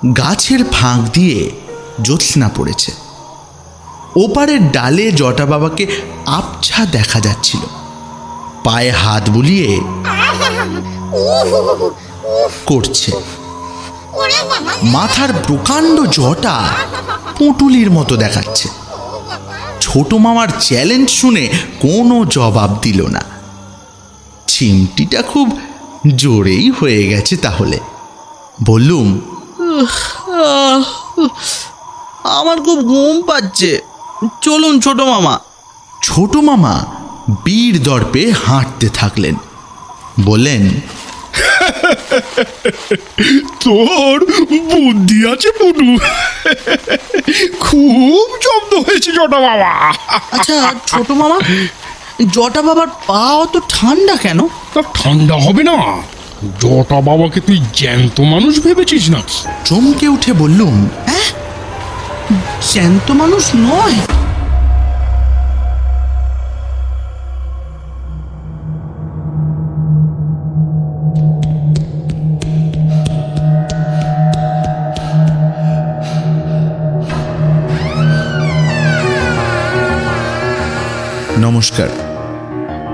গাছের ফাঁক দিয়ে জ্যোৎস্না পড়েছে। ওপারের ডালে জটা বাবাকে আবছা দেখা যাচ্ছিল। পায়ে হাত বুলিয়ে করছে। মাথার প্রকাণ্ড জটা পুঁটুলির মতো দেখাচ্ছে। ছোট মামার চ্যালেঞ্জ শুনে কোনো জবাব দিল না। চিমটিটা খুব জোরেই হয়ে গেছে তাহলে। বললুম, আমার খুব ঘুম পাচ্ছে, চলুন ছোট মামা। ছোট মামা বীর দর্পে হাঁটতে থাকলেন। বললেন, তোর বুদ্ধি আছে পুটু, খুব জব্দ হয়েছে জটা বাবা। আচ্ছা ছোট মামা, জটা বাবার পা অত ঠান্ডা কেন? তা ঠান্ডা হবে না? জটা বাবাকে তুই জ্যান্ত মানুষ ভেবেছিস নাকি? চমকে উঠে বললুম, হ্যাঁ, জ্যান্ত মানুষ নয়। নমস্কার।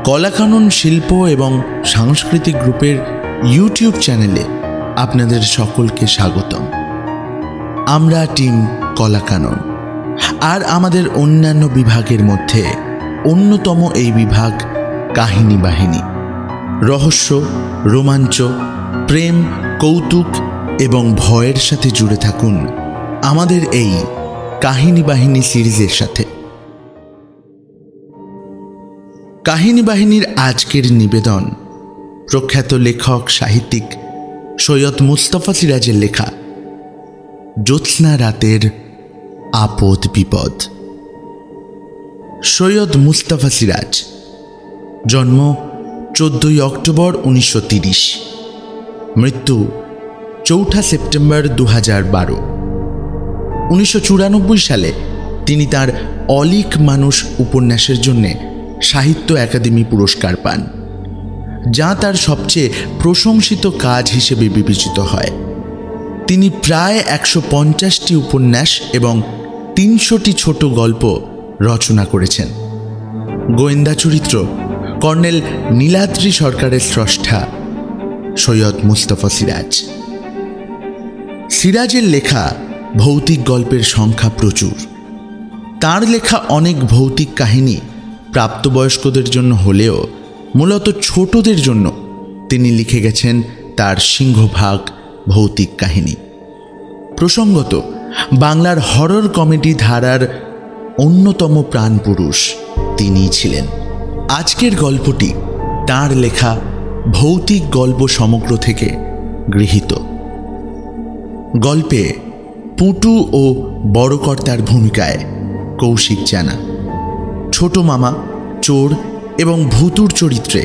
কলাকানন শিল্প এবং সাংস্কৃতিক গ্রুপের ইউটিউব চ্যানেলে আপনাদের সকলকে স্বাগতম। আমরা টিম কলাকানন, আর আমাদের অন্যান্য বিভাগের মধ্যে অন্যতম এই বিভাগ কাহিনী বাহিনী। রহস্য, রোমাঞ্চ, প্রেম, কৌতুক এবং ভয়ের সাথে জুড়ে থাকুন আমাদের এই কাহিনী বাহিনী সিরিজের সাথে। কাহিনী বাহিনীর আজকের নিবেদন প্রখ্যাত লেখক সাহিত্যিক সৈয়দ মুস্তফা সিরাজের লেখা জ্যোৎস্না রাতের আপদ বিপদ। সৈয়দ মুস্তফা সিরাজ, জন্ম 14 অক্টোবর 1930, মৃত্যু 4 সেপ্টেম্বর 2012। 1994 সালে তিনি তার অলিক মানুষ উপন্যাসের জন্যে সাহিত্য একাডেমি পুরস্কার পান, যা তার সবচেয়ে প্রশংসিত কাজ হিসেবে বিবেচিত হয়। তিনি প্রায় 150টি উপন্যাস এবং 300টি ছোট গল্প রচনা করেছেন। গোয়েন্দা চরিত্র কর্নেল নীলাদ্রি সরকারের স্রষ্টা সৈয়দ মুস্তফা সিরাজ। সিরাজের লেখা ভৌতিক গল্পের সংখ্যা প্রচুর। তার লেখা অনেক ভৌতিক কাহিনী প্রাপ্তবয়স্কদের জন্য হলেও মূলত ছোটদের জন্য তিনি লিখে গেছেন তার সিংহভাগ ভৌতিক কাহিনী। প্রসঙ্গত, বাংলার হরর কমেডি ধারার অন্যতম প্রাণপুরুষ তিনিই ছিলেন। আজকের গল্পটি তার লেখা ভৌতিক গল্প সমগ্র থেকে গৃহীত। গল্পে পুটু ও বড়কর্তার ভূমিকায় কৌশিক জানা, ছোট মামা, চোর এবং ভূতুর চরিত্রে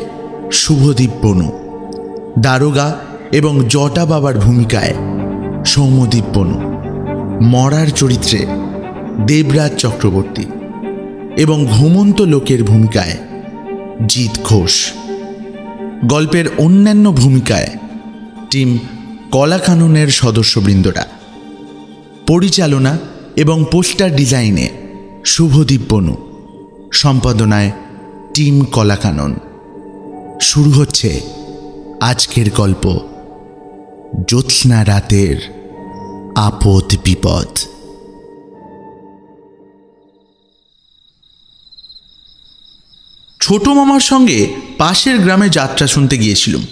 শুভদীপ বনু, দারোগা এবং জটা বাবার ভূমিকায় সৌম্যদীপ বনু, মরার চরিত্রে দেবরাজ চক্রবর্তী এবং ঘুমন্ত লোকের ভূমিকায় জিৎ ঘোষ। গল্পের অন্যান্য ভূমিকায় টিম কলাকাননের সদস্যবৃন্দরা। পরিচালনা এবং পোস্টার ডিজাইনে শুভদীপ বনু, সম্পাদনায় টিম কলাকানন। শুরু হচ্ছে আজকের গল্প জ্যোৎস্না রাতের আপদ বিপদ। ছোট মামার সঙ্গে পাশের গ্রামে যাত্রা শুনতে গিয়েছিলাম।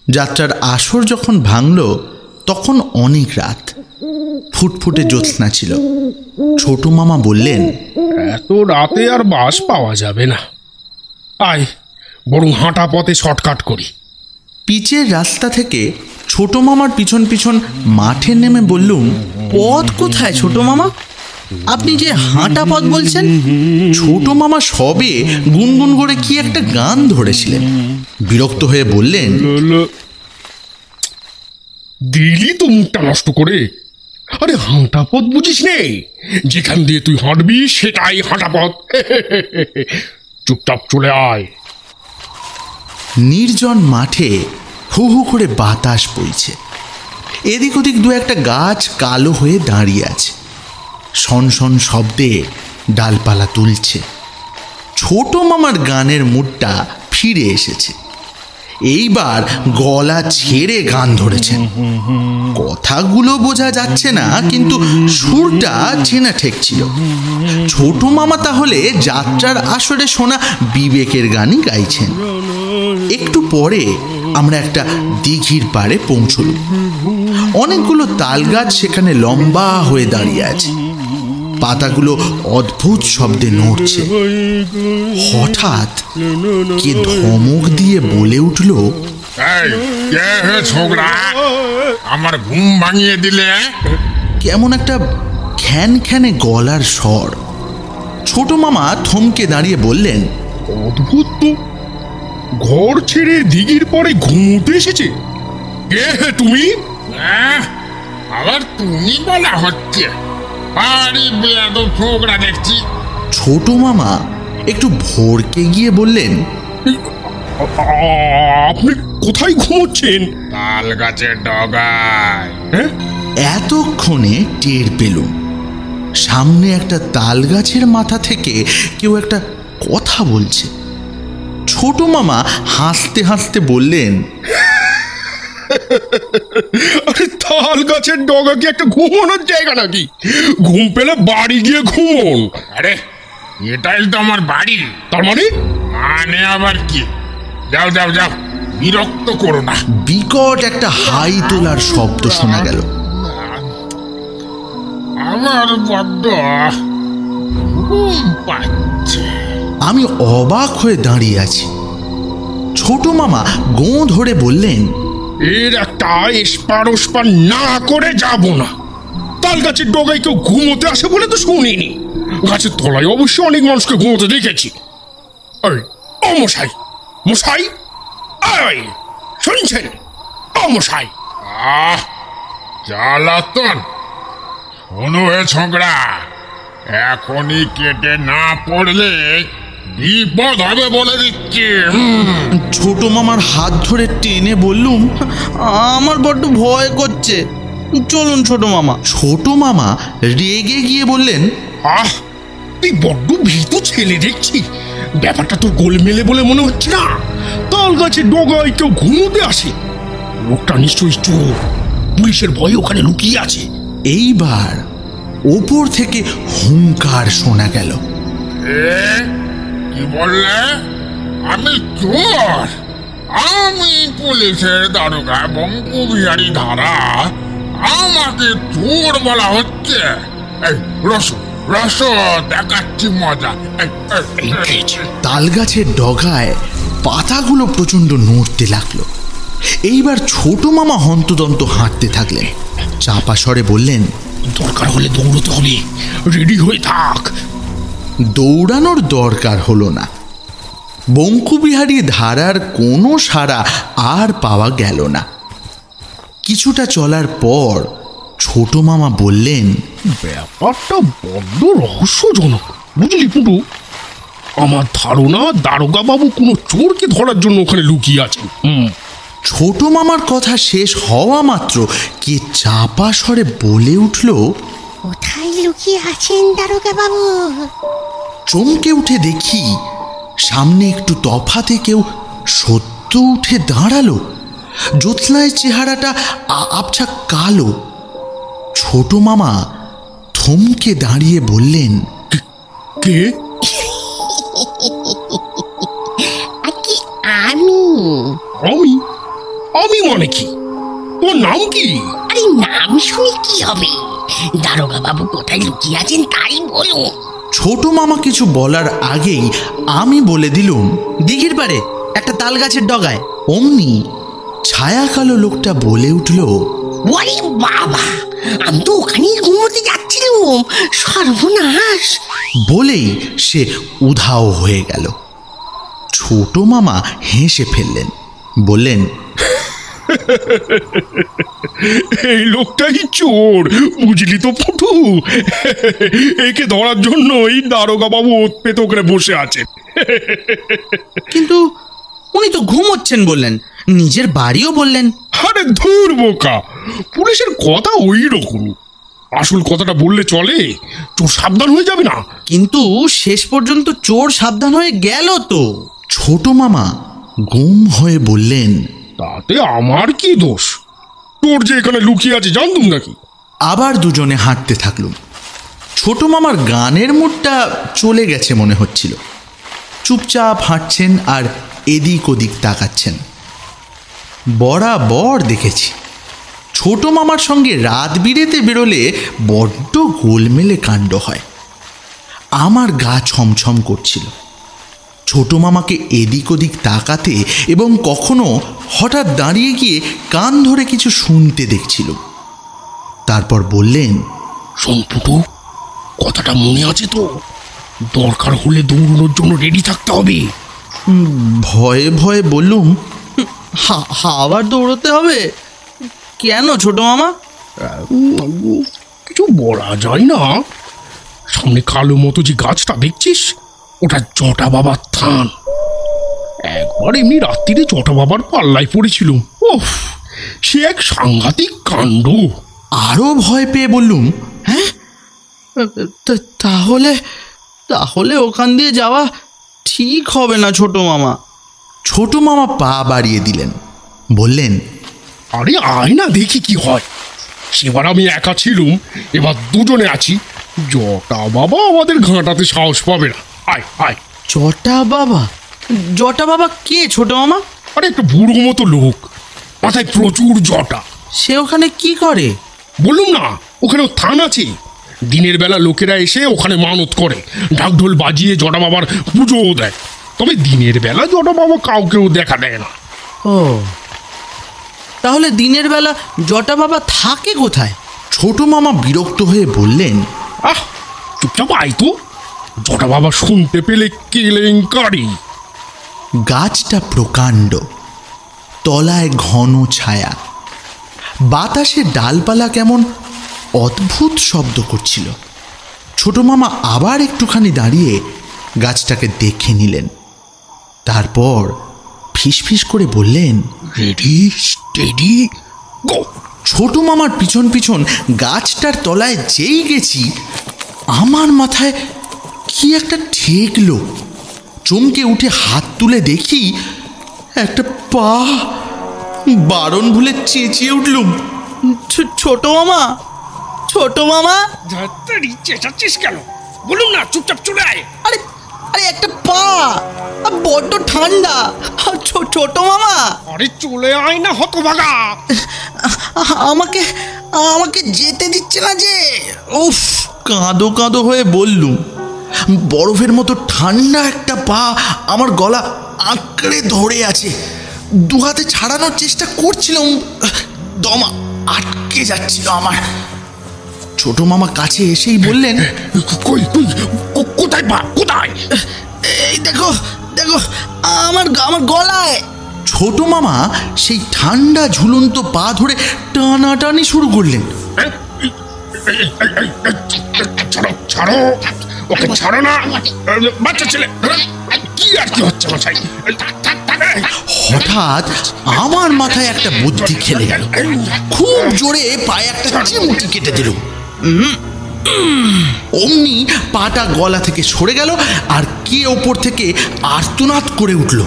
যাত্রার আসর যখন ভাঙল তখন অনেক রাত, ফুটফুটে জ্যোৎস্না ছিল। ছোট মামা বললেন, এত রাতে আর বাস পাওয়া যাবে না, আয় বরং হাঁটা পথে শর্টকাট করি। পিচের রাস্তা থেকে ছোট মামার পিছন পিছন মাঠে নেমে বললুম, পথ কোথায় ছোট মামা? আপনি যে হাঁটা পথ বলছেন? ছোট মামা সবে গুনগুন করে কি একটা গান ধরেছিলেন। বিরক্ত হয়ে বললেন, দিলি তো মুখটা নষ্ট করে। আরে হাঁটা পথ বুঝিস নে? যেখান দিয়ে তুই হাঁটবি সেটাই হাঁটা পথ। চুপচাপ চলে আয়। নির্জন মাঠে হু হু করে বাতাস বইছে এদিক ওদিক দু একটা গাছ কালো হয়ে দাঁড়িয়ে আছে, শনশন শব্দে ডালপালা তুলছে। ছোট মামার গানের মুডটা ফিরে এসেছে। এইবার গলা ছেড়ে গান ধরেছেন। কথাগুলো বোঝা যাচ্ছে না, কিন্তু সুরটা চেনা ঠেকছিল। ছোট মামা তাহলে যাত্রার আসরে শোনা বিবেকের গানই গাইছেন। একটু পরে আমরা একটা দিঘির পাড়ে পৌঁছলাম। অনেকগুলো তাল গাছ সেখানে লম্বা হয়ে দাঁড়িয়ে আছে, পাতাগুলো অদ্ভুত শব্দে নড়ছে। হঠাৎ কে ধমক দিয়ে বলে উঠল, ছোকরা, আমার ঘুম ভাঙিয়ে দিলে। কেমন একটা খ্যান খ্যানে গলার স্বর। ছোট মামা থমকে দাঁড়িয়ে বললেন, অদ্ভুত তো, ঘর ছেড়ে দিঘির পরে ঘুমোতে এসেছে। কে হে তুমি? আবার তুমি বলা হচ্ছে? বাড়ি বেয়াদব ছোকরা দেখছি। ছোট মামা একটু ভড়কে গিয়ে বললেন, আপনি কোথায় ঘুমোচ্ছেন? তাল গাছের ডগায়। এতক্ষণে টের পেলুম সামনে একটা তাল গাছের মাথা থেকে কেউ একটা কথা বলছে। ছোট মামা হাসতে হাসতে বললেন, আরে তাল গাছের ডগা কি একটা ঘুমানোর জায়গা নাকি? ঘুম পেলে বাড়ি গিয়ে ঘুমোন। আরে এটাই তো আমার বাড়ি। তার মানে? মানে আবার কি? যাও যাও যাও, বিরক্ত করো না। বিকট একটা হাই তোলার শব্দ শোনা গেল। আমার বড্ড ঘুম পাচ্ছে। আমি অবাক হয়ে দাঁড়িয়ে আছি। ছোট মামা গোঁ ধরে বললেন, এর একটা এসপার ওসপার না করে যাব না। তাল গাছের ডগায় কেউ ঘুমোতে আসে বলে তো শুনিনি। গাছের তলায় অবশ্য অনেক মানুষকে ঘুমোতে দেখেছি। এই ও মশাই, মশাই, এই শুনছেন? ও মশাই, জ্বালাতন। শোনো হে ছোকরা, এখনই কেটে না পড়লে বিপদ হবে বলে দিচ্ছি। ছোট মামার হাত ধরে টেনে বললুম, আমার বড্ড ভয় করছে, চলুন ছোট মামা। ছোট মামা রেগে গিয়ে বললেন, আহ, তুই বড্ড ভীতু ছেলে দেখছি। ব্যাপারটা তোর গোলমেলে বলে মনে হচ্ছে না। তাল গাছের ডগায় কেউ ঘুমোতে আসে। লোকটা নিশ্চয়ই চোর, পুলিশের ভয়ে ওখানে লুকিয়ে আছে। এইবার ওপর থেকে হুঙ্কার শোনা গেল। কি বললে? আমি চোর? আমি পুলিশের দারোগা বঙ্কুবিহারী ধারা, আমাকে চোর বলা হচ্ছে? এই রসো রসো, দেখাচ্ছি মজা। তাল গাছের ডগায় পাতাগুলো প্রচন্ড নড়তে লাগলো। এইবার ছোট মামা হন্তদন্ত হাঁটতে থাকলেন। চাপা স্বরে বললেন, দরকার হলে দৌড়তে হবে, রেডি হয়ে থাক। দৌড়ানোর দরকার হলো না। বঙ্কুবিহারী ধারার কোনো সাড়া আর পাওয়া গেল না। কিছুটা চলার পর ছোট মামা বললেন, ব্যাপারটা বড্ড রহস্যজনক, বুঝলি পুটু। আমার ধারণা দারোগা বাবু কোনো চোরকে ধরার জন্য ওখানে লুকিয়ে আছেন। ছোট মামার কথা শেষ হওয়া মাত্র কে চাপা স্বরে বলে উঠল, কোথায় লুকিয়ে আছেন দারোগা বাবু? চমকে উঠে দেখি সামনে একটু তফাতে কেউ সত্য উঠে দাঁড়ালো। জ্যোৎস্নায় চেহারাটা আবছা কালো। ছোট মামা থমকে দাঁড়িয়ে বললেন, কে? আগে আমি। আমি? আমি মানে কি? তোর নাম কি? আরে নাম শুনে কি হবে? দারোগা বাবু কোথায় লুকিয়ে আছেন তাই বলুন। ছোট মামা কিছু বলার আগেই আমি বলে দিলুম, দিঘির পাড়ে একটা তাল গাছের ডগায়। অমনি ছায়া কালো লোকটা বলে উঠল, ওরে বাবা, আমি তো ওখানেই ঘুমোতে যাচ্ছিলাম, সর্বনাশ। বলেই সে উধাও হয়ে গেল। ছোট মামা হেসে ফেললেন, বললেন, এই লোকটাই চোর, বুঝলি তো পুটু। একে ধরার জন্য এই দারোগা বাবু ওৎপেত করে বসে আছেন। কিন্তু উনি তো ঘুমোচ্ছেন বললেন, নিজের বাড়িও বললেন। আরে ধুর বোকা, পুলিশের কথা ওই রকমই। আসল কথাটা বললে চলে, চোর সাবধান হয়ে যাবে না। কিন্তু শেষ পর্যন্ত চোর সাবধান হয়ে গেল তো। ছোট মামা গুম হয়ে বললেন, তাতে আমার কি দোষ? তোর যে এখানে লুকিয়ে আছে জানতুম নাকি? আবার দুজনে হাঁটতে থাকলুম। ছোট মামার গানের মুডটা চলে গেছে মনে হচ্ছিল। চুপচাপ হাঁটছেন আর এদিক ওদিক তাকাচ্ছেন। বরাবর দেখেছি ছোট মামার সঙ্গে রাত বিরেতে বেরোলে বড্ড গোলমেলে কাণ্ড হয়। আমার গা ছমছম করছিল। ছোট মামাকে এদিক ওদিক তাকাতে এবং কখনো হঠাৎ দাঁড়িয়ে গিয়ে কান ধরে কিছু শুনতে দেখছিল। তারপর বললেন, শোন ফুটু, কথাটা মনে আছে তো? দরকার হলে দৌড়ানোর জন্য রেডি থাকতে হবে। ভয়ে ভয়ে বললুম, আবার দৌড়তে হবে কেন ছোট মামা? কিছু বলা যায় না। সামনে কালো মতো যে গাছটা দেখছিস, ওটা জটা বাবার থান। একবার এমনি রাত্রিরে জটা বাবার পাল্লায় পড়েছিল। ওফ, সে এক সাংঘাতিক কাণ্ড। আরও ভয় পেয়ে বললুম, হ্যাঁ, তাহলে তাহলে ওখান দিয়ে যাওয়া ঠিক হবে না ছোট মামা। ছোট মামা পা বাড়িয়ে দিলেন, বললেন, আরে আয় না দেখি কি হয়। সেবার আমি একা ছিলুম, এবার দুজনে আছি। জটা বাবা আমাদের ঘাঁটাতে সাহস পাবে না। আয় আয়। জটা বাবা? জটা বাবা কে ছোট মামা? আরে একটা বুড়ো মতো লোক, মাথায় প্রচুর জটা। সে ওখানে কি করে? বললুম না, ওখানেও থান আছে। দিনের বেলা লোকেরা এসে ওখানে মানত করে, ঢাকঢোল বাজিয়ে জটা বাবার পুজোও দেয়। তবে দিনের বেলা জটা বাবা কাউকেও দেখা দেয় না। ও, তাহলে দিনের বেলা জটা বাবা থাকে কোথায়? ছোট মামা বিরক্ত হয়ে বললেন, আহ, চুপচাপ আয় তো। জটা বাবা শুনতে পেলে কেলেঙ্কারি। গাছটা প্রকাণ্ড, তলায় ঘন ছায়া। বাতাসে ডালপালা কেমন অদ্ভুত শব্দ করছিল। ছোট মামা আবার একটুখানি দাঁড়িয়ে গাছটাকে দেখে নিলেন। তারপর ফিসফিস করে বললেন, রেডি, স্টেডি, গো। ছোট মামার পিছন পিছন গাছটার তলায় যেই গেছি, আমার মাথায় কি একটা ঠেকলো। চমকে উঠে হাত তুলে দেখি একটা পা। বারণ ভুলে চেঁচিয়ে উঠলুম, ছোট মামা, ছোট মামা! চেঁচাচ্ছিস কেন? বলুন না, চুপচাপ চলে আয়। আরে আরে একটা পা, বড্ড ঠান্ডা। ছোট মামা, আরে চলে আয় না হতভাগা। আমাকে আমাকে যেতে দিচ্ছে না যে। উফ, কাঁদো কাঁদো হয়ে বললুম। বরফের মতো ঠান্ডা একটা পা আমার গলা আঁকড়ে ধরে আছে। দুহাতে ছাড়ানোর চেষ্টা করছিলাম, দম আটকে যাচ্ছিল আমার। ছোট মামা কাছে এসেই বললেন, কই কোথায় পা, কোথায়? এই দেখো দেখো, আমার আমার গলায়। ছোট মামা সেই ঠান্ডা ঝুলন্ত পা ধরে টানাটানি শুরু করলেন। ছাড়ো ছাড়ো, ওকে ছাড়ো না, বাচ্চা ছেলে। কি আর কি হচ্ছে মশাই? হঠাৎ আমার মাথায় একটা বুদ্ধি খেলে গেল। খুব জোরে পায়ে একটা চিমটি কেটে দিল। অমনি পাটা গলা থেকে সরে গেল আর কে ওপর থেকে আর্তনাদ করে উঠল।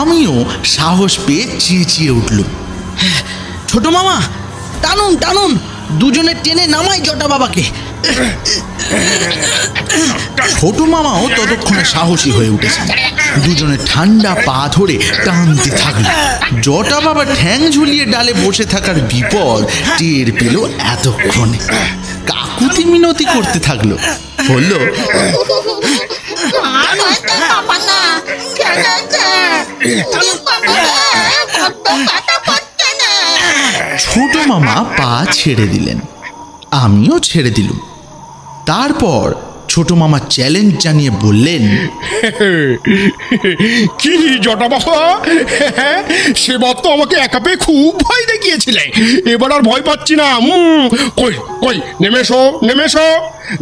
আমিও সাহস পেয়ে চেঁচিয়ে উঠলুম, ছোট মামা, টানুন টানুন, দুজনে টেনে নামাই জটা বাবাকে। ছোট মামাও ততক্ষণে সাহসী হয়ে উঠেছে। দুজনে ঠান্ডা পা ধরে টানতে থাকলো। জটা বাবা ঠ্যাং ঝুলিয়ে ডালে বসে থাকার বিপদ টের পেল এতক্ষণে। কাকুতি মিনতি করতে থাকলো, বলল, ছোট মামা পা ছেড়ে দিলেন, আমিও ছেড়ে দিলুম। তারপর ছোট মামা চ্যালেঞ্জ জানিয়ে বললেন, কি জটা বাবা, সেবার তো আমাকে একা পেয়ে খুব ভয় দেখিয়েছিলে, এবার আর ভয় পাচ্ছি না। কই কই, নেমেছো নেমেছো,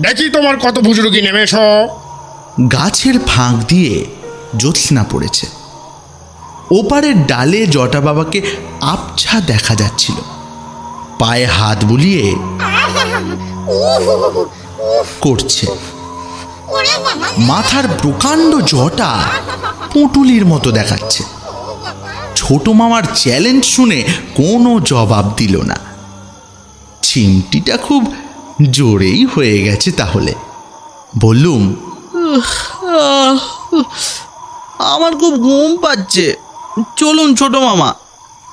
দেখি তোমার কত বুজুর্গি, নেমেছো। গাছের ফাঁক দিয়ে জ্যোৎস্না পড়েছে। ওপারের ডালে জটা বাবাকে আবছা দেখা যাচ্ছিল। পায়ে হাত বুলিয়ে করছে। মাথার প্রকাণ্ড জটা পুঁটুলির মতো দেখাচ্ছে। ছোট মামার চ্যালেঞ্জ শুনে কোনো জবাব দিল না। চিমটিটা খুব জোরেই হয়ে গেছে তাহলে। বললুম, আমার খুব ঘুম পাচ্ছে, চলুন ছোট মামা।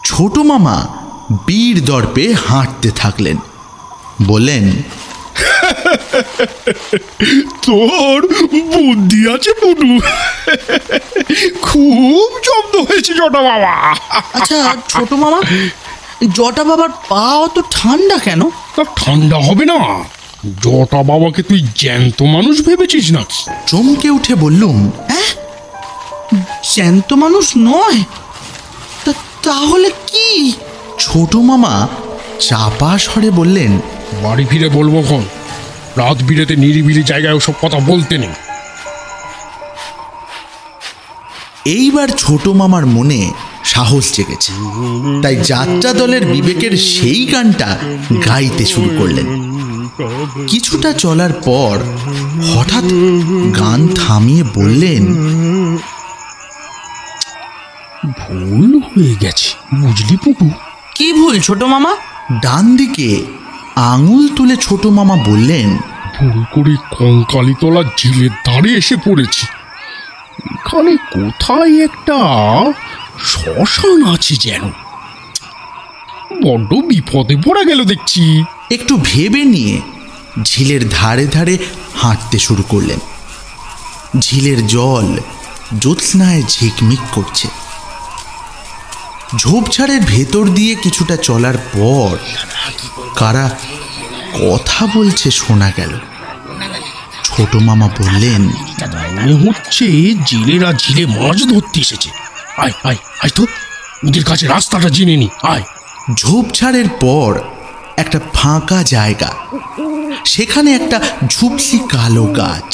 ছোট মামা বীর দর্পে হাঁটতে থাকলেন। বললেন, তোর বুদ্ধি আছে পুটু, খুব জব্দ হয়েছে জটা বাবা। আচ্ছা ছোট মামা, জটা বাবার পা অত ঠান্ডা কেন? তা ঠান্ডা হবে না? জটা বাবাকে তুই জ্যান্ত মানুষ ভেবেছিস নাকি? চমকে উঠে বললুম, হ্যাঁ, জ্যান্ত মানুষ নয়, তাহলে কি? ছোট মামা চাপা স্বরে বললেন, বাড়ি ফিরে বলবো খন, রাত বিরেতে নিরিবিলি জায়গায় ওসব কথা বলতে নেই। এইবার ছোট মামার মনে সাহস জেগেছে, তাই যাত্রা দলের বিবেকের সেই গানটা গাইতে শুরু করলেন। কিছুটা চলার পর হঠাৎ গান থামিয়ে বললেন, ভুল হয়ে গেছে বুঝলি পুটু। কি ভুল ছোট মামা? ডান দিকে আঙুল তুলে ছোট মামা বললেন, ভুল করে কঙ্কালীতলা ঝিলের ধারে এসে পড়েছি। এখানে কোথায় একটা শ্মশান আছে যেন। বড্ড বিপদে পড়া গেল দেখছি। একটু ভেবে নিয়ে ঝিলের ধারে ধারে হাঁটতে শুরু করলেন। ঝিলের জল জ্যোৎস্নায় ঝিকমিক করছে। ঝোপঝাড়ের ভেতর দিয়ে কিছুটা চলার পর কারা কথা বলছে শোনা গেল। ছোট মামা বললেন, মনে হচ্ছে জেলেরা ঝিলে মাছ ধরতে এসেছে। আয় আয় আয় তো, ওদের কাছে রাস্তাটা জেনে নি, আয়। ঝোপঝাড়ের পর একটা ফাঁকা জায়গা, সেখানে একটা ঝুপসি কালো গাছ,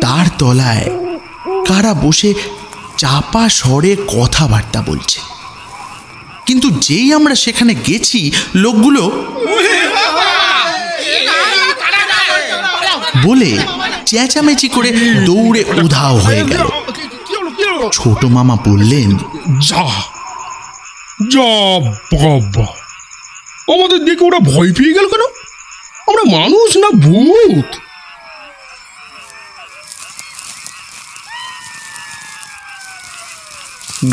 তার তলায় কারা বসে চাপা স্বরে কথাবার্তা বলছে। কিন্তু যেই আমরা সেখানে গেছি, লোকগুলো বলে চেঁচামেচি করে দৌড়ে উধাও হয়ে গেল। ছোট মামা বললেন, যা যা বাবা, আমাদের দেখে ওরা ভয় পেয়ে গেল কেন? আমরা মানুষ না ভূত?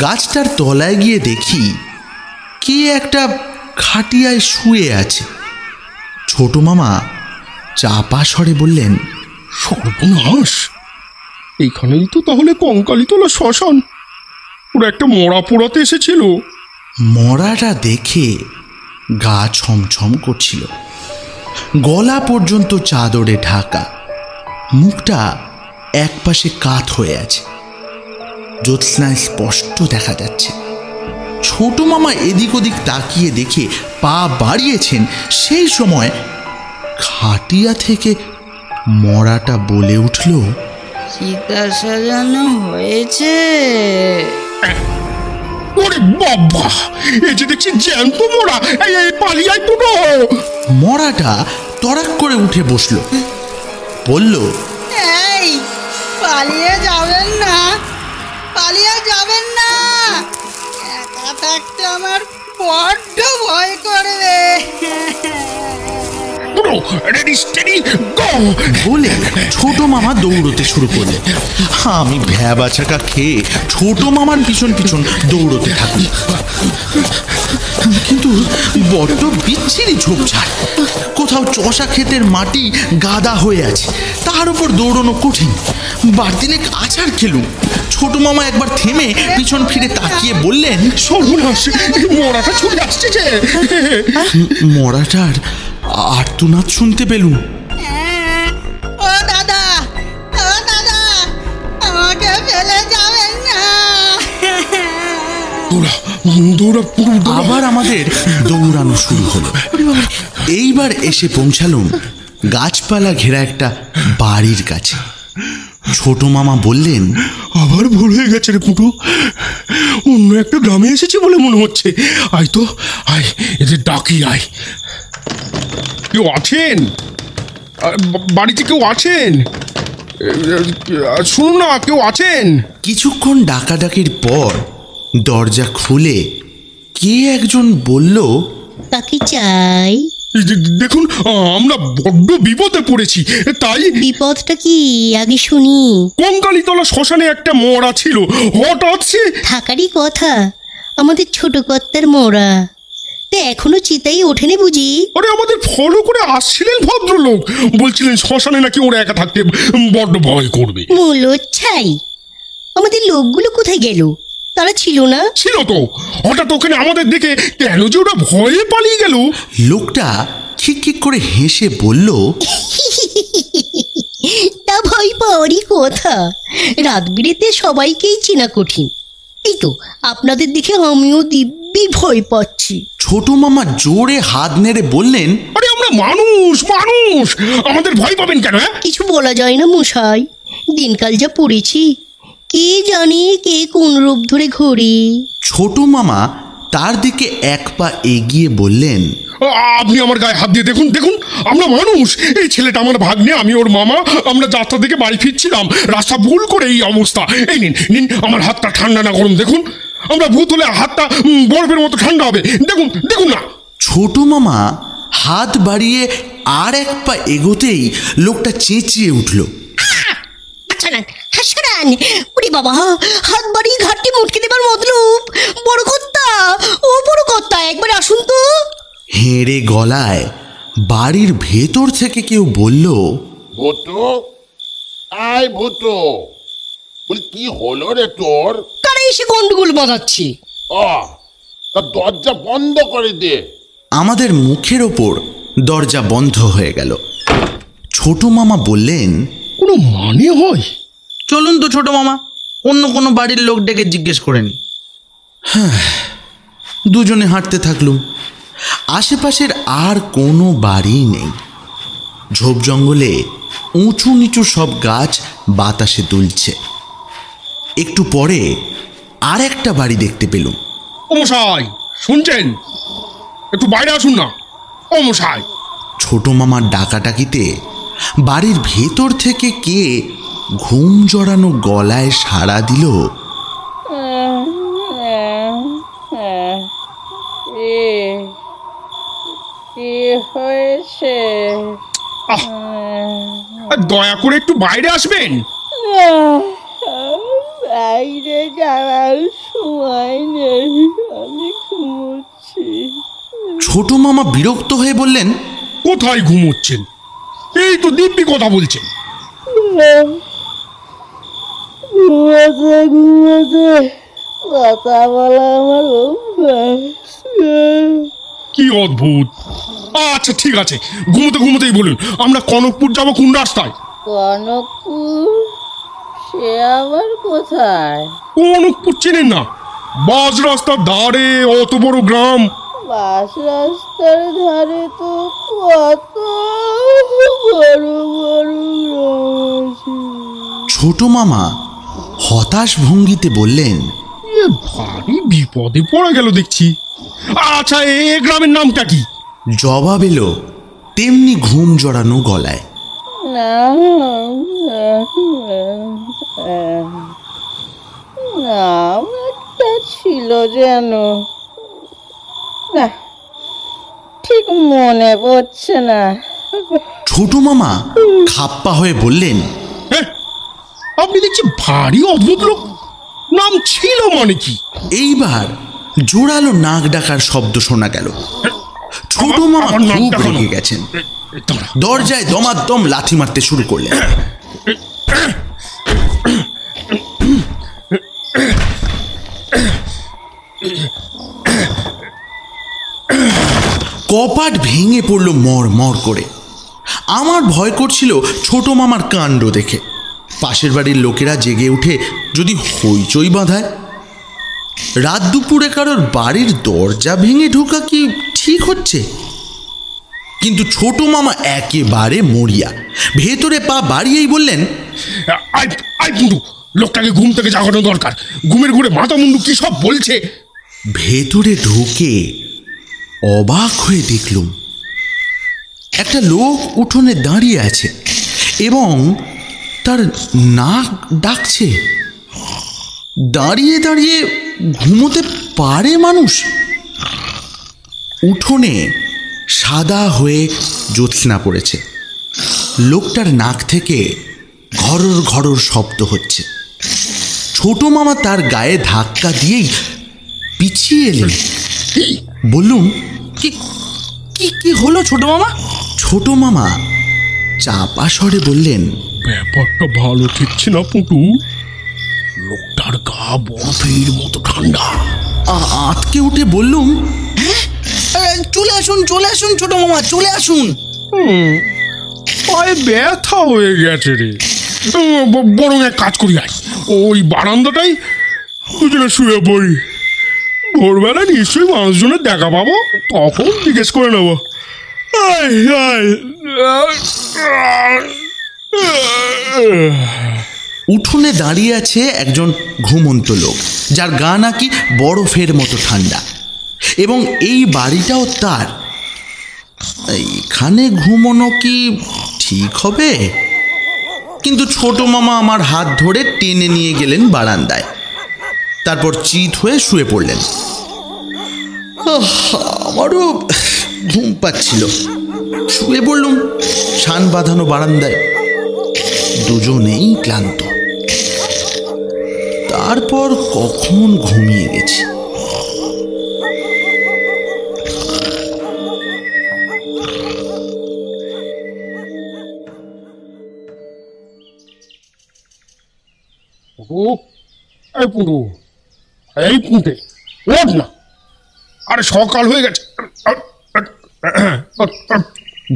গাছটার তলায় গিয়ে দেখি কে একটা খাটিয়ায় শুয়ে আছে। ছোট মামা চাপা স্বরে বললেন, সর্বনাশ, এইখানেই তো তাহলে কঙ্কালীতলা শ্মশান। ওরা একটা মরা পোড়াতে এসেছিল। মরাটা দেখে গা ছমছম করছিল। গলা পর্যন্ত চাদরে ঢাকা, মুখটা একপাশে কাত হয়ে আছে, জ্যোৎস্নায় স্পষ্ট দেখা যাচ্ছে। ছোট মামা এদিক ওদিক তাকিয়ে দেখে পা বাড়িয়েছেন, সেই সময় খাটিয়া থেকে মরাটা বলে উঠল, চিতা সাজানো হয়েছে। ওরে বাবা, এই যে দেখছি জ্যান্ত মরা। এই পালিয়ে পুরো। মরাটা তড়াক করে উঠে বসলো, বলল, এই, পালিয়ে যাবেন না, পালিয়ে যাবেন না, একা থাকতে আমার বড্ড ভয় করবে। বলে ছোট মামা দৌড়তে শুরু করলেন। আমি ভ্যাবা চাকা খেয়ে ছোট মামার পিছন পিছন দৌড়তে থাকি। কিন্তু বড্ড বিচ্ছিরি ঝোপঝাড়, কোথাও চষা ক্ষেতের মাটি গাদা হয়ে আছে, তার উপর দৌড়ানো কঠিন। বারদিনে আছাড় খেলুম। ছোট মামা একবার থেমে পিছন ফিরে তাকিয়ে বললেন, সর্বনাশ, মরাটা ছুটে আসছে যে। মরাটার আর্তনাদ শুনতে পেলুম। ও দাদা, ও দাদা, আমাকে ফেলে যাবেন না। আবার আমাদের দৌড়ানো শুরু হলো। এইবার এসে পৌঁছালুম গাছপালা ঘেরা একটা বাড়ির কাছে। ছোট মামা বললেন, আবার ভুল হয়ে গেছে রে পুটু, অন্য একটা গ্রামে এসেছি বলে মনে হচ্ছে। আয় তো, আয় এদের ডাকি আয়। কেউ আছেন? বাড়িতে কেউ আছেন? শুনুন না, কেউ আছেন? কিছুক্ষণ ডাকাডাকির পর দরজা খুলে কে একজন বলল, কাকে চাই? দেখুন, আমরা বড্ড বিপদে পড়েছি, তাই। বিপদটা কি আগে শুনি। কঙ্কালীতলা শ্মশানে একটা মরা ছিল, হঠাৎ সে থাকারই কথা, আমাদের ছোট কর্তার মোড়া। তা এখনো চিতাই ওঠেনি বুঝি? আরে আমাদের ফলো করে আসছিলেন ভদ্রলোক, বলছিলেন শ্মশানে নাকি ওরা একা থাকতে বড্ড ভয় করবে। মূলচ্ছাই, আমাদের লোকগুলো কোথায় গেল? তারা ছিল না? ছিল তো, হঠাৎ ওখানে আমাদের দেখে কেন যে ওরা ভয়ে পালিয়ে গেল। লোকটা খিকখিক করে হেসে বলল, তা ভয় পাওয়ারই কথা, রাত বিরেতে সবাইকেই চেনা কঠিন। এই তো আপনাদের দেখে আমিও দিব্যি ভয় পাচ্ছি। ছোট মামা জোরে হাত নেড়ে বললেন, আরে আমরা মানুষ মানুষ, আমাদের ভয় পাবেন কেন? কিছু বলা যায় না মশাই, দিনকাল যা পড়েছি, কে জানে কে কোন রূপ ধরে ঘোরে। ছোট মামা তার দিকে এক পা এগিয়ে বললেন, আপনি আমার গায়ে হাত দিয়ে দেখুন, দেখুন আমরা মানুষ। এই ছেলেটা আমার ভাগ্নে, আমি ওর মামা। আমরা যাত্রা থেকে বাড়ি ফিরছিলাম, রাস্তা ভুল করে এই অবস্থা। এই নিন নিন, আমার হাতটা ঠান্ডা না গরম দেখুন। আমরা ভূত হলে হাতটা বরফের মতো ঠান্ডা হবে, দেখুন দেখুন না। ছোট মামা হাত বাড়িয়ে আর এক পা এগোতেই লোকটা চেঁচিয়ে উঠল, হাসারান হাসারান! ওরে বাবা, হাত বাড়িয়ে ঘাটটি মুটকে দেবার মতলব। বড় কর্তা, ও বড় কর্তা, একবার আসুন তো। হেঁড়ে গলায় বাড়ির ভেতর থেকে কেউ বলল, ভূতু, আয় ভূতু, বলি কি হলো রে তোর? কারা এসে গন্ডগোল বাঁধাচ্ছে? তা দরজা বন্ধ করে দে। আমাদের মুখের ওপর দরজা বন্ধ হয়ে গেল। ছোট মামা বললেন, কোনো মানে হয়? চলুন তো ছোট মামা, অন্য কোনো বাড়ির লোক ডেকে জিজ্ঞেস করে নি। দুজনে হাঁটতে থাকলুম। আশেপাশের আর কোনো বাড়ি নেই। ঝোপ জঙ্গলে উঁচু নিচু সব গাছ বাতাসে দুলছে। একটু পরে আর একটা বাড়ি দেখতে পেলুম। ও মশাই, শুনছেন? একটু বাইরে আসুন না। ও মশাই! ছোট মামার ডাকাডাকিতে বাড়ির ভেতর থেকে কে ঘুম জড়ানো গলায় সাড়া দিল, হয়েছে? দয়া করে একটু বাইরে আসবেন। বাইরে যাওয়ার সময় নেই, আমি ঘুমোচ্ছি। ছোট মামা বিরক্ত হয়ে বললেন, কোথায় ঘুমোচ্ছেন? এই তো দিব্যি কথা বলছেন। ঘুমাতে ঘুমাতে কথা বলা আমার অভ্যাস। কি অদ্ভুত। আচ্ছা ঠিক আছে, ঘুমোতে ঘুমোতেই বলুন, আমরা কনকপুর যাবো কোন রাস্তায়? কনকপুর? সে আবার কোথায়? কনকপুর চেনেন না? বাস রাস্তার ধারে অত বড় গ্রাম। বাস রাস্তার ধারে তো কত বড় বড় গ্রাম আছে। ছোট মামা হতাশ ভঙ্গিতে বললেন, ভারী বিপদে পড়ে গেল দেখছি। আচ্ছা, এ গ্রামের নামটা কি? জবাব এলো তেমনি ঘুম জড়ানো গলায়, নাম একটা ছিল যেন, না ঠিক মনে পড়ছে না। ছোট মামা খাপ্পা হয়ে বললেন, হ্যাঁ, আপনি দেখছি ভারী অদ্ভুত লোক। নাম ছিল মানে কি? এইবার জোরালো নাক ডাকার শব্দ শোনা গেল। ছোট মামা খুব রেগে গেছেন। দরজায় দমাদম লাথি মারতে শুরু করলেন। কপাট ভেঙে পড়ল মর মর করে। আমার ভয় করছিল ছোট মামার কাণ্ড দেখে। পাশের বাড়ির লোকেরা জেগে উঠে যদি হইচই বাঁধায়। রাত দুপুরে কারোর বাড়ির দরজা ভেঙে ঢোকা কি ঠিক হচ্ছে? কিন্তু ছোট মামা একেবারে মরিয়া। ভেতরে পা বাড়িয়েই বললেন, আই আই পুন্টু, লোকটাকে ঘুম থেকে জাগানো দরকার। ঘুমের ঘুরে মাথা মুন্ডু কি সব বলছে। ভেতরে ঢুকে অবাক হয়ে দেখলুম একটা লোক উঠোনে দাঁড়িয়ে আছে এবং তার নাক ডাকছে। দাঁড়িয়ে দাঁড়িয়ে ঘুমোতে পারে মানুষ? উঠোনে সাদা হয়ে জ্যোৎস্না পড়েছে। লোকটার নাক থেকে ঘরর ঘরর শব্দ হচ্ছে। ছোট মামা তার গায়ে ধাক্কা দিয়েই পিছিয়ে এলেন। বললুম, কি কি কি হলো ছোট মামা? ছোট মামা চাপা স্বরে বললেন, ব্যাপারটা ভালো ঠেকছে না পুটু। লোকটার গা বরফের মতো ঠান্ডা। আঁতকে উঠে বললুম, চলে আসুন ছোট মামা, চলে আসুন। পায়ে ব্যথা হয়ে গেছে রে। বরং এক কাজ করি, আয় ওই বারান্দাটাই দুজনে শুয়ে পড়ি। ভোরবেলা নিশ্চয়ই মানুষজনের দেখা পাবো, তখন জিজ্ঞেস করে নেবো। উঠোনে দাঁড়িয়ে আছে একজন ঘুমন্ত লোক, যার গা নাকি বরফের মতো ঠান্ডা, এবং এই বাড়িটাও তার। এখানে ঘুমোনো কি ঠিক হবে? কিন্তু ছোট মামা আমার হাত ধরে টেনে নিয়ে গেলেন বারান্দায়। তারপর চিত হয়ে শুয়ে পড়লেন। আমারও ঘুম পাচ্ছিল। শুয়ে পড়লুম ছান বাঁধানো বারান্দায়। দুজনেই ক্লান্ত। তারপর কখন ঘুমিয়ে গেছি। এই পুটু, এই পুঁটে ওঠ না। আরে সকাল হয়ে গেছে।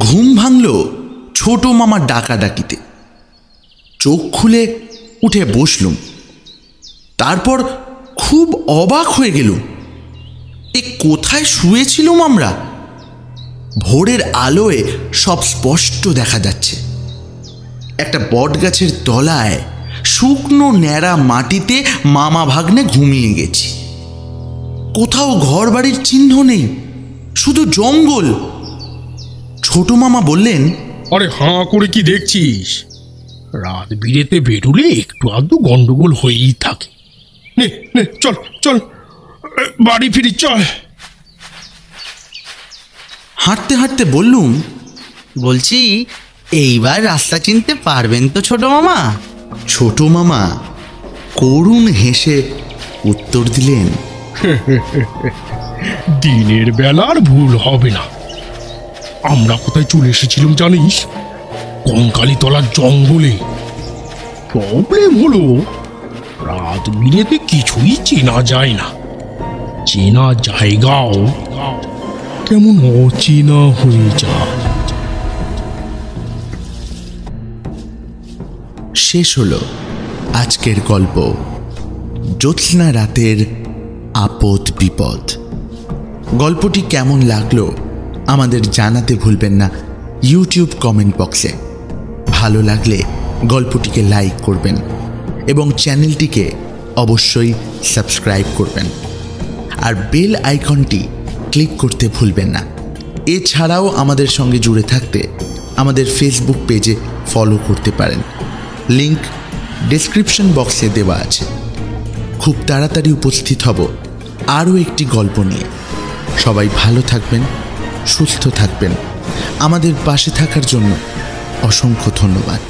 ঘুম ভাঙল ছোট মামার ডাকাডাকিতে। চোখ খুলে উঠে বসলুম। তারপর খুব অবাক হয়ে গেলুম, এ কোথায় শুয়েছিলুম আমরা? ভোরের আলোয় সব স্পষ্ট দেখা যাচ্ছে। একটা বট গাছের তলায় শুকনো ন্যাড়া মাটিতে মামা ভাগ্নে ঘুমিয়ে গেছি। কোথাও ঘর বাড়ির চিহ্ন নেই, শুধু জঙ্গল। ছোট মামা বললেন, আরে হাঁ করে কি দেখছিস? রাত বিরেতে বেরোলে একটু আধটু গন্ডগোল হয়েই থাকে। নে নে চল চল, বাড়ি ফিরি চল। হাঁটতে হাঁটতে বললুম, বলছি এইবার রাস্তা চিনতে পারবেন তো ছোট মামা? ছোট মামা করুণ হেসে উত্তর দিলেন, দিনের বেলার ভুল হবে না। আমরা কোথায় চলে এসেছিলাম জানিস? কঙ্কালীতলার জঙ্গলে। প্রবলেম হলো রাত বিরেতে কিছুই চেনা যায় না। চেনা জায়গাও কেমন অচেনা হয়ে যায়। শেষ হলো আজকের গল্প, জ্যোৎস্না রাতের আপদ বিপদ। গল্পটি কেমন লাগলো আমাদের জানাতে ভুলবেন না ইউটিউব কমেন্ট বক্সে। ভালো লাগলে গল্পটিকে লাইক করবেন এবং চ্যানেলটিকে অবশ্যই সাবস্ক্রাইব করবেন, আর বেল আইকনটি ক্লিক করতে ভুলবেন না। এছাড়াও আমাদের সঙ্গে জুড়ে থাকতে আমাদের ফেসবুক পেজে ফলো করতে পারেন। লিংক ডেসক্রিপশন বক্সে দেওয়া আছে। খুব তাড়াতাড়ি উপস্থিত হব আরও একটি গল্প নিয়ে। সবাই ভালো থাকবেন, সুস্থ থাকবেন। আমাদের পাশে থাকার জন্য অসংখ্য ধন্যবাদ।